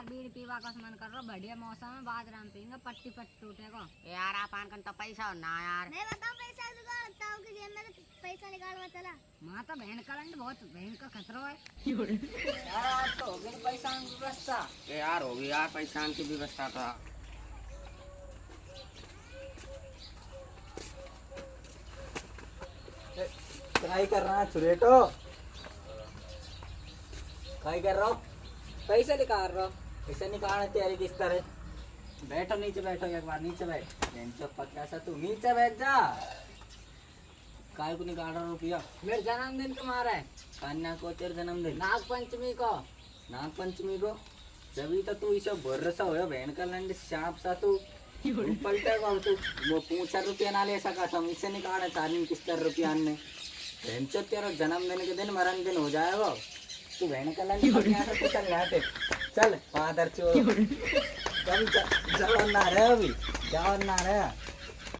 यार बीड़ी पीवा का मन कर रहा बढ़िया मौसम में बाजरा में पीएंगे पट्टी पट्टी टूटेगा। यार अपन कन तो पैसा हो ना यार। मैं बताऊं पैसा जुगाड़ बताऊं कि जेब में से पैसा निकालवा चला। माँ तो बहन करंट बहुत बहन का खतरा है। यार आज तो हो गई पैसा की व्यवस्था। यार होगी यार पैसा की व्यवस्था था। काय कर रहा है छुरेटो? काय कर रहा हो? पैसे निकाल रहा पैसा निकालने तैयारी किस तरह? बैठो नीचे बैठो एक बार नीचे बैठ। बेंचो पक्का सा तू नीचे बैठ जा। काय को निकाल रहा रुपया? मेरे जन्मदिन तुम्हारा है। कन्या को तेरे जन्मदिन नाग पंचमी को। नाग पंचमी को जब तो तू इसे भरोसा हो बहन का लंड सांप सा तू पलटा कौन तू वो 5 रुपया ना ले सका था इससे निकाले तारीन किस तरह रुपया आने बेंचो तेरा जन्मदिन के दिन मरण दिन हो जाएगा तू बहन का लंड पकड़ा तो चल जाते चल फादर चो कभी जवान ना रहे अभी जवान ना रहे